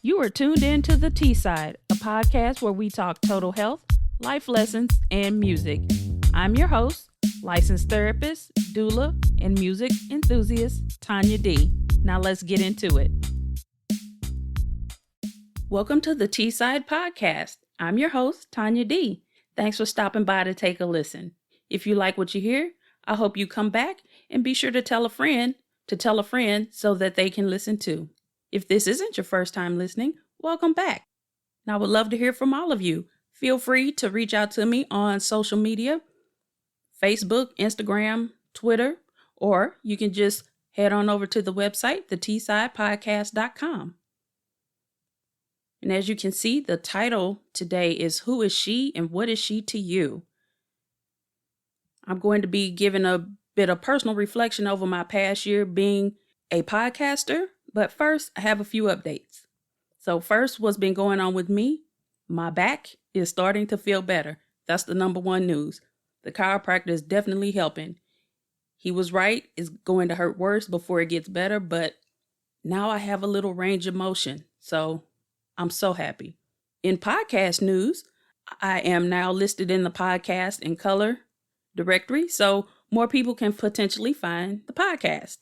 You are tuned in to The T-Side, a podcast where we talk total health, life lessons, and music. I'm your host, licensed therapist, doula, and music enthusiast, Tawnya D. Now let's get into it. Welcome to The T-Side podcast. I'm your host, Tawnya D. Thanks for stopping by to take a listen. If you like what you hear, I hope you come back and be sure to tell a friend so that they can listen too. If this isn't your first time listening, welcome back. Now, I would love to hear from all of you. Feel free to reach out to me on social media, Facebook, Instagram, Twitter, or you can just head on over to the website, thetsidepodcast.com. And as you can see, the title today is Who is She and What is She to You? I'm going to be giving a bit of personal reflection over my past year being a podcaster. But first, I have a few updates. So first, what's been going on with me? My back is starting to feel better. That's the number one news. The chiropractor is definitely helping. He was right. It's going to hurt worse before it gets better. But now I have a little range of motion. So I'm so happy. In podcast news, I am now listed in the podcast in color directory. So more people can potentially find the podcast.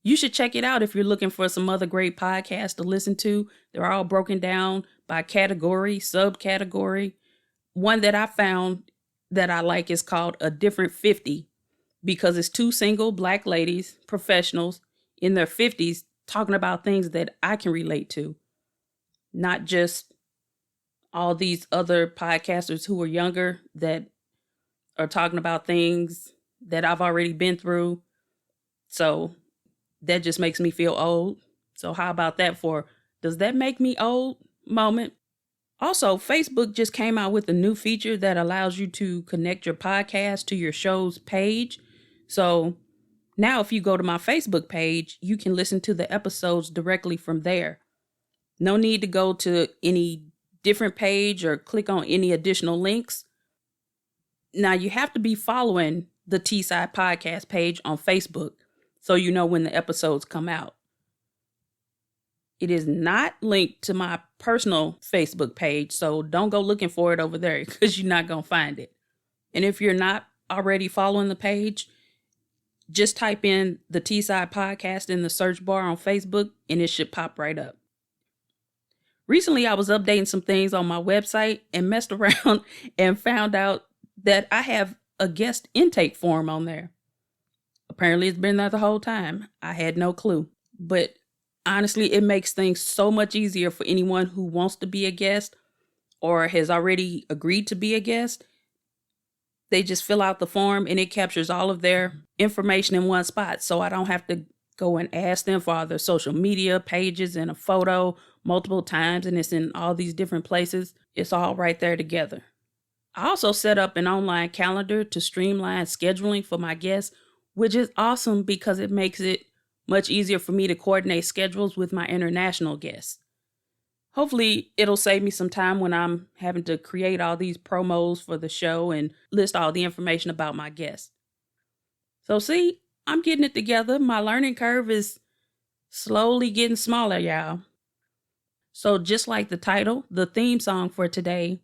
You should check it out if you're looking for some other great podcasts to listen to. They're all broken down by category, subcategory. One that I found that I like is called A Different 50 because it's two single Black ladies, professionals in their 50s, talking about things that I can relate to. Not just all these other podcasters who are younger that are talking about things that I've already been through. So that just makes me feel old. So how about that for, does that make me old moment? Also, Facebook just came out with a new feature that allows you to connect your podcast to your show's page. So now if you go to my Facebook page, you can listen to the episodes directly from there. No need to go to any different page or click on any additional links. Now you have to be following the T-Side podcast page on Facebook so you know when the episodes come out. It is not linked to my personal Facebook page, so don't go looking for it over there because you're not going to find it. And if you're not already following the page, just type in the T-Side podcast in the search bar on Facebook and it should pop right up. Recently, I was updating some things on my website and messed around and found out that I have a guest intake form on there. Apparently, it's been there the whole time. I had no clue. But honestly, it makes things so much easier for anyone who wants to be a guest or has already agreed to be a guest. They just fill out the form and it captures all of their information in one spot. So I don't have to go and ask them for all their social media pages and a photo multiple times. And it's in all these different places. It's all right there together. I also set up an online calendar to streamline scheduling for my guests, which is awesome because it makes it much easier for me to coordinate schedules with my international guests. Hopefully, it'll save me some time when I'm having to create all these promos for the show and list all the information about my guests. So see, I'm getting it together. My learning curve is slowly getting smaller, y'all. So just like the title, the theme song for today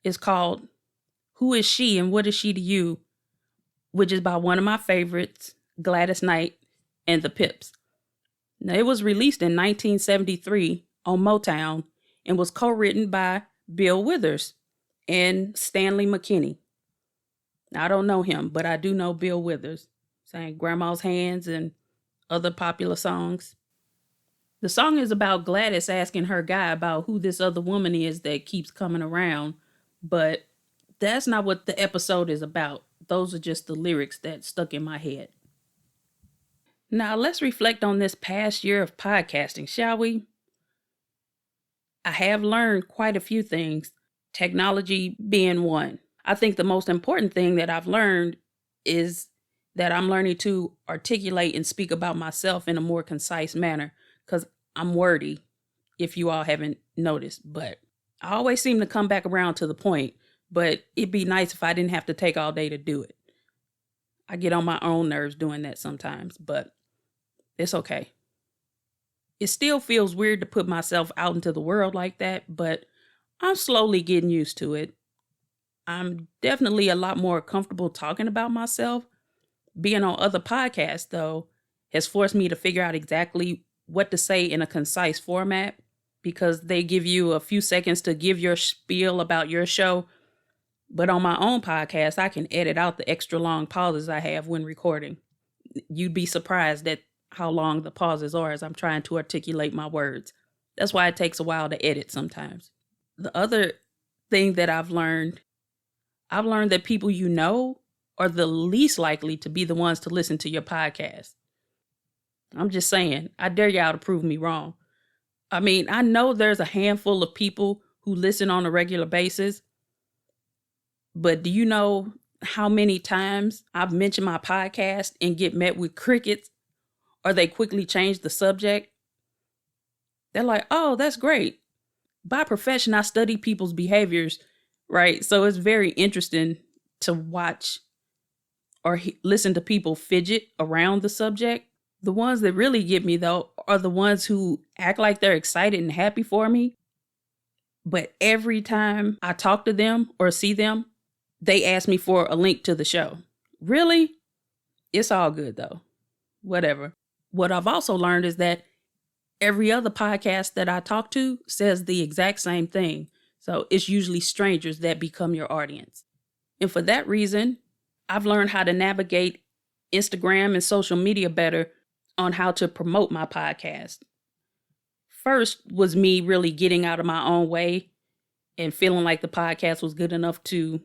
is called Who is She and What is She to You? Which is by one of my favorites, Gladys Knight and the Pips. Now, it was released in 1973 on Motown and was co-written by Bill Withers and Stanley McKinney. Now, I don't know him, but I do know Bill Withers, sang Grandma's Hands and other popular songs. The song is about Gladys asking her guy about who this other woman is that keeps coming around, but that's not what the episode is about. Those are just the lyrics that stuck in my head. Now, let's reflect on this past year of podcasting, shall we? I have learned quite a few things, technology being one. I think the most important thing that I've learned is that I'm learning to articulate and speak about myself in a more concise manner because I'm wordy, if you all haven't noticed. But I always seem to come back around to the point. But it'd be nice if I didn't have to take all day to do it. I get on my own nerves doing that sometimes, but it's okay. It still feels weird to put myself out into the world like that, but I'm slowly getting used to it. I'm definitely a lot more comfortable talking about myself. Being on other podcasts, though, has forced me to figure out exactly what to say in a concise format because they give you a few seconds to give your spiel about your show. But on my own podcast, I can edit out the extra long pauses I have when recording. You'd be surprised at how long the pauses are as I'm trying to articulate my words. That's why it takes a while to edit sometimes. The other thing that I've learned that people you know are the least likely to be the ones to listen to your podcast. I'm just saying, I dare y'all to prove me wrong. I mean, I know there's a handful of people who listen on a regular basis, but do you know how many times I've mentioned my podcast and get met with crickets, or they quickly change the subject? They're like, oh, that's great. By profession, I study people's behaviors, right? So it's very interesting to watch or listen to people fidget around the subject. The ones that really get me, though, are the ones who act like they're excited and happy for me. But every time I talk to them or see them, they ask me for a link to the show. Really? It's all good, though. Whatever. What I've also learned is that every other podcast that I talk to says the exact same thing. So it's usually strangers that become your audience. And for that reason, I've learned how to navigate Instagram and social media better on how to promote my podcast. First was me really getting out of my own way and feeling like the podcast was good enough to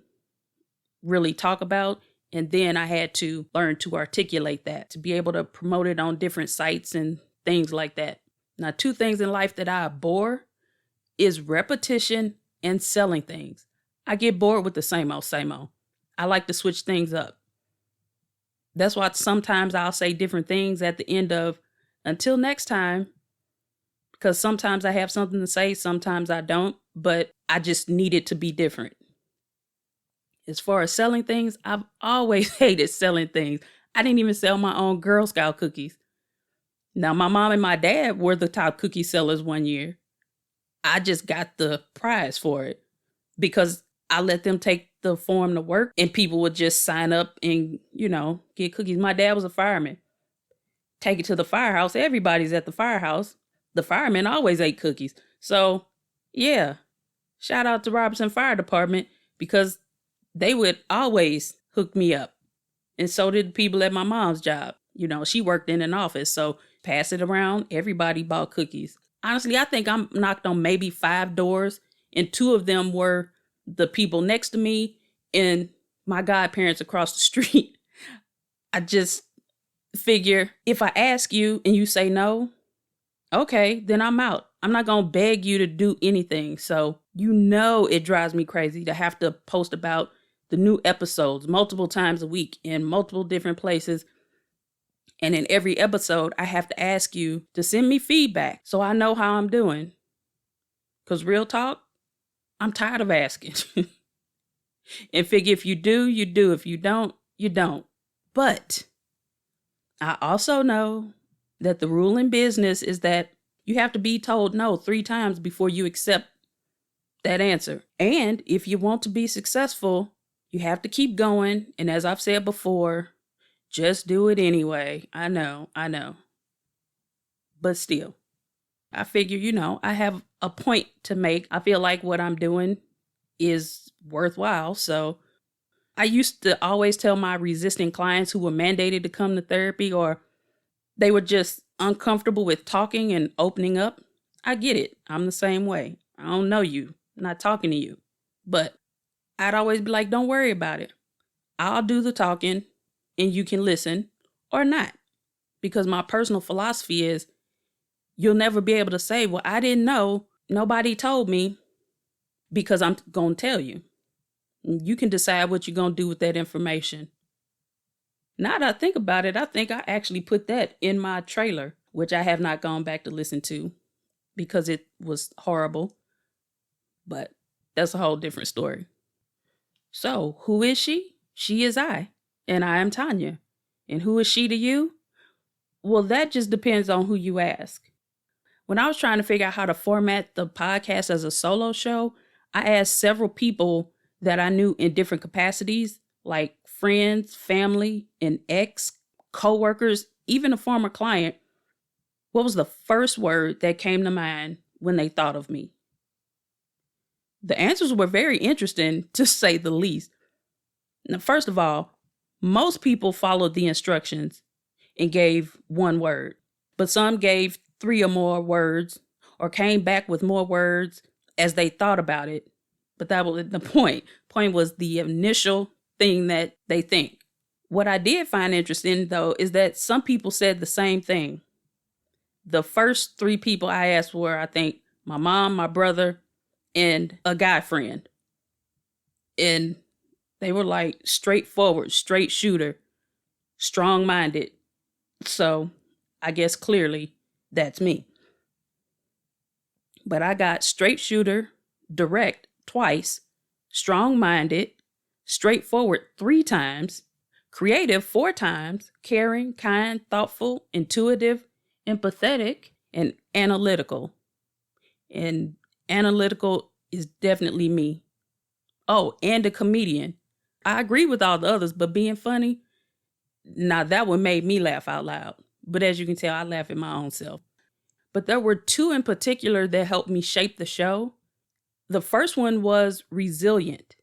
really talk about. And then I had to learn to articulate that, to be able to promote it on different sites and things like that. Now, two things in life that I abhor is repetition and selling things. I get bored with the same old, same old. I like to switch things up. That's why sometimes I'll say different things at the end of until next time, because sometimes I have something to say, sometimes I don't, but I just need it to be different. As far as selling things, I've always hated selling things. I didn't even sell my own Girl Scout cookies. Now, my mom and my dad were the top cookie sellers one year. I just got the prize for it because I let them take the form to work and people would just sign up and, get cookies. My dad was a fireman. Take it to the firehouse. Everybody's at the firehouse. The firemen always ate cookies. So, yeah, shout out to Robertson Fire Department because they would always hook me up. And so did the people at my mom's job. She worked in an office, so pass it around. Everybody bought cookies. Honestly, I think I'm knocked on maybe 5 doors, and 2 of them were the people next to me and my godparents across the street. I just figure if I ask you and you say no, okay, then I'm out. I'm not going to beg you to do anything. So, it drives me crazy to have to post about the new episodes multiple times a week in multiple different places. And in every episode, I have to ask you to send me feedback so I know how I'm doing. Because real talk, I'm tired of asking. And figure if you do, you do. If you don't, you don't. But I also know that the rule in business is that you have to be told no 3 times before you accept that answer. And if you want to be successful, you have to keep going. And as I've said before, just do it anyway. I know. But still, I figure, I have a point to make. I feel like what I'm doing is worthwhile. So I used to always tell my resistant clients who were mandated to come to therapy or they were just uncomfortable with talking and opening up. I get it. I'm the same way. I don't know you. I'm not talking to you. But I'd always be like, don't worry about it. I'll do the talking and you can listen or not. Because my personal philosophy is you'll never be able to say, well, I didn't know. Nobody told me because I'm going to tell you. You can decide what you're going to do with that information. Now that I think about it, I think I actually put that in my trailer, which I have not gone back to listen to because it was horrible. But that's a whole different story. So, who is she? She is I, and I am Tawnya. And who is she to you? Well, that just depends on who you ask. When I was trying to figure out how to format the podcast as a solo show, I asked several people that I knew in different capacities, like friends, family, an ex, coworkers, even a former client, what was the first word that came to mind when they thought of me? The answers were very interesting, to say the least. Now, first of all, most people followed the instructions and gave one word, but some gave 3 or more words or came back with more words as they thought about it. But that was the point. Point was the initial thing that they think. What I did find interesting, though, is that some people said the same thing. The first 3 people I asked were, I think, my mom, my brother, and a guy friend. And they were like straightforward, straight shooter, strong-minded. So I guess clearly that's me. But I got straight shooter, direct twice, strong-minded, straightforward 3 times, creative 4 times, caring, kind, thoughtful, intuitive, empathetic, and analytical. And analytical is definitely me. Oh, and a comedian. I agree with all the others, but being funny, now that one made me laugh out loud. But as you can tell, I laugh at my own self. But there were 2 in particular that helped me shape the show. The first one was resilient.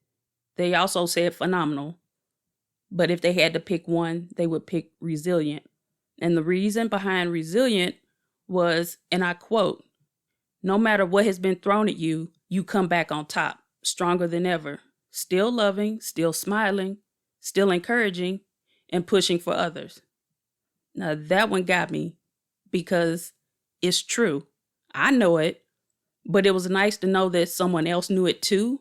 They also said phenomenal. But if they had to pick one, they would pick resilient. And the reason behind resilient was, and I quote, "No matter what has been thrown at you, you come back on top, stronger than ever, still loving, still smiling, still encouraging, and pushing for others." Now that one got me because it's true. I know it, but it was nice to know that someone else knew it too.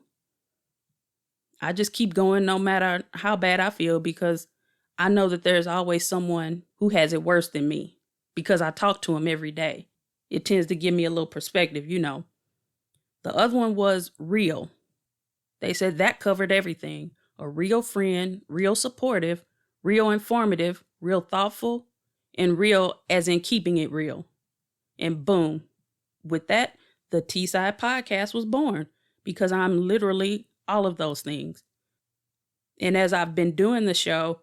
I just keep going no matter how bad I feel because I know that there's always someone who has it worse than me because I talk to them every day. It tends to give me a little perspective, you know. The other one was real. They said that covered everything. A real friend, real supportive, real informative, real thoughtful, and real as in keeping it real. And boom, with that, the T-Side podcast was born because I'm literally all of those things. And as I've been doing the show,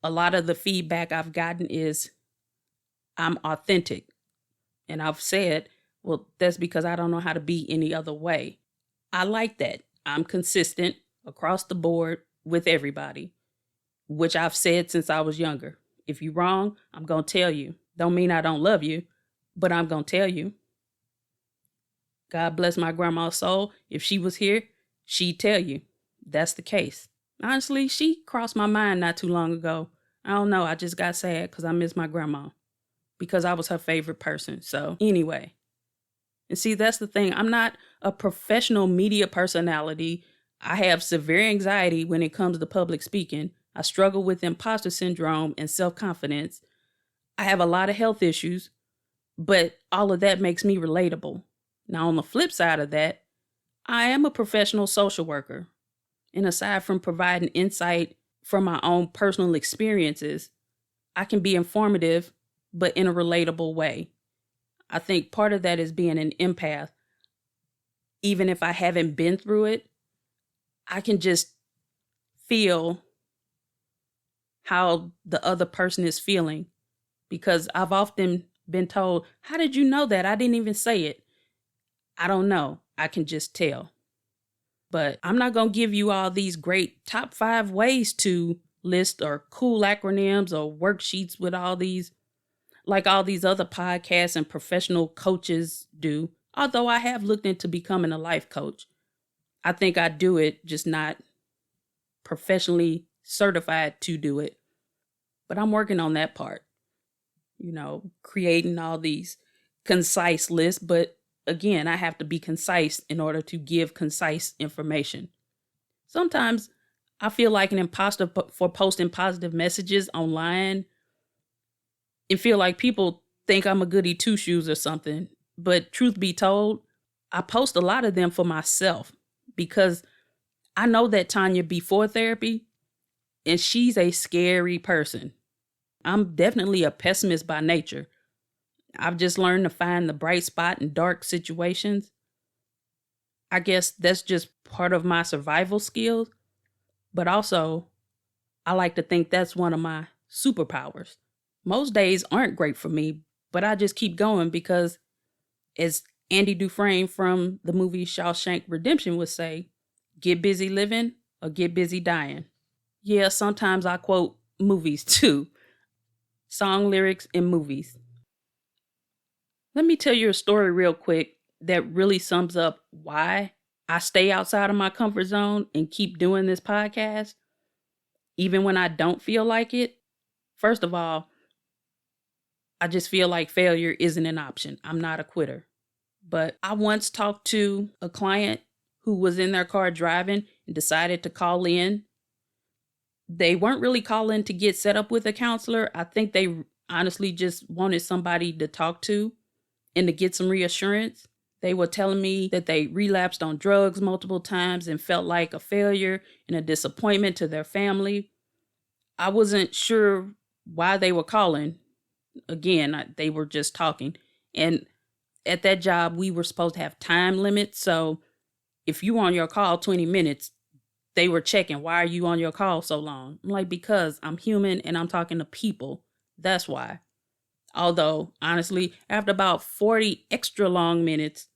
a lot of the feedback I've gotten is I'm authentic. And I've said, well, that's because I don't know how to be any other way. I like that. I'm consistent across the board with everybody, which I've said since I was younger. If you're wrong, I'm going to tell you. Don't mean I don't love you, but I'm going to tell you. God bless my grandma's soul. If she was here, she'd tell you. That's the case. Honestly, she crossed my mind not too long ago. I don't know. I just got sad because I miss my grandma because I was her favorite person. So anyway, and see, that's the thing. I'm not a professional media personality. I have severe anxiety when it comes to public speaking. I struggle with imposter syndrome and self-confidence. I have a lot of health issues, but all of that makes me relatable. Now, on the flip side of that, I am a professional social worker. And aside from providing insight from my own personal experiences, I can be informative, but in a relatable way. I think part of that is being an empath. Even if I haven't been through it, I can just feel how the other person is feeling. Because I've often been told, how did you know that? I didn't even say it. I don't know. I can just tell. But I'm not going to give you all these great top 5 ways to list or cool acronyms or worksheets with all these, like all these other podcasts and professional coaches do. Although I have looked into becoming a life coach. I think I do it, just not professionally certified to do it. But I'm working on that part. You know, creating all these concise lists, but again, I have to be concise in order to give concise information. Sometimes I feel like an imposter for posting positive messages online and feel like people think I'm a goody two-shoes or something. But truth be told, I post a lot of them for myself because I know that Tawnya before therapy, and she's a scary person. I'm definitely a pessimist by nature. I've just learned to find the bright spot in dark situations. I guess that's just part of my survival skills, but also I like to think that's one of my superpowers. Most days aren't great for me, but I just keep going because, as Andy Dufresne from the movie Shawshank Redemption would say, get busy living or get busy dying. Yeah, sometimes I quote movies too, song lyrics in movies. Let me tell you a story real quick that really sums up why I stay outside of my comfort zone and keep doing this podcast, even when I don't feel like it. First of all, I just feel like failure isn't an option. I'm not a quitter. But I once talked to a client who was in their car driving and decided to call in. They weren't really calling to get set up with a counselor. I think they honestly just wanted somebody to talk to and to get some reassurance. They were telling me that they relapsed on drugs multiple times and felt like a failure and a disappointment to their family. I wasn't sure why they were calling. Again, they were just talking. And at that job, we were supposed to have time limits. So if you were on your call 20 minutes, they were checking, why are you on your call so long? I'm like, because I'm human and I'm talking to people. That's why. Although, honestly, after about 40 extra long minutes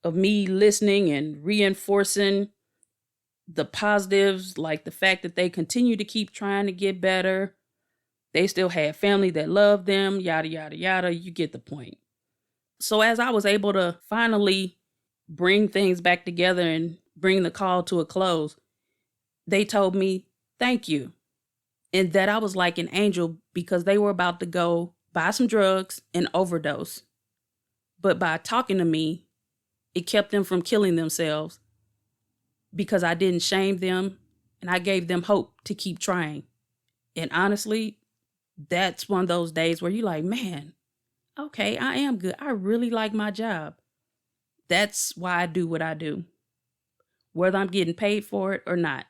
of me listening and reinforcing the positives, like the fact that they continue to keep trying to get better, they still had family that loved them, yada, yada, yada, you get the point. So as I was able to finally bring things back together and bring the call to a close, they told me, thank you. And that I was like an angel because they were about to go buy some drugs and overdose. But by talking to me, it kept them from killing themselves because I didn't shame them and I gave them hope to keep trying. And honestly, that's one of those days where you're like, man, okay, I am good. I really like my job. That's why I do what I do, whether I'm getting paid for it or not.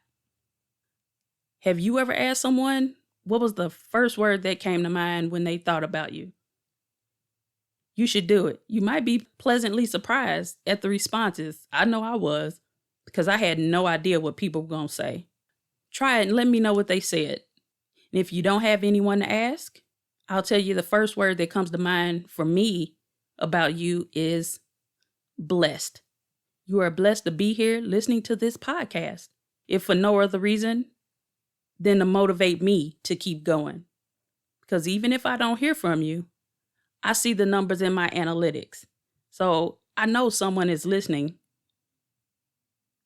Have you ever asked someone, what was the first word that came to mind when they thought about you? You should do it. You might be pleasantly surprised at the responses. I know I was, because I had no idea what people were going to say. Try it and let me know what they said. And if you don't have anyone to ask, I'll tell you the first word that comes to mind for me about you is blessed. You are blessed to be here listening to this podcast, if for no other reason than to motivate me to keep going. Because even if I don't hear from you, I see the numbers in my analytics. So I know someone is listening.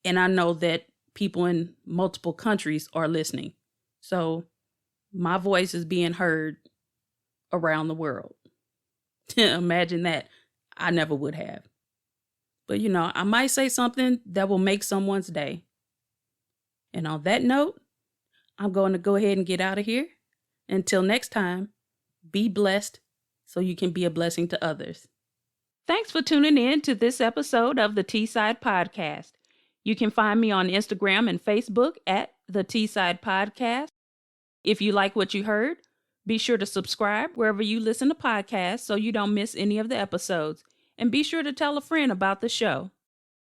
And I know that people in multiple countries are listening. So my voice is being heard around the world. Imagine that. I never would have. But I might say something that will make someone's day. And on that note, I'm going to go ahead and get out of here. Until next time, be blessed so you can be a blessing to others. Thanks for tuning in to this episode of the T-Side Podcast. You can find me on Instagram and Facebook at the T-Side Podcast. If you like what you heard, be sure to subscribe wherever you listen to podcasts so you don't miss any of the episodes. And be sure to tell a friend about the show.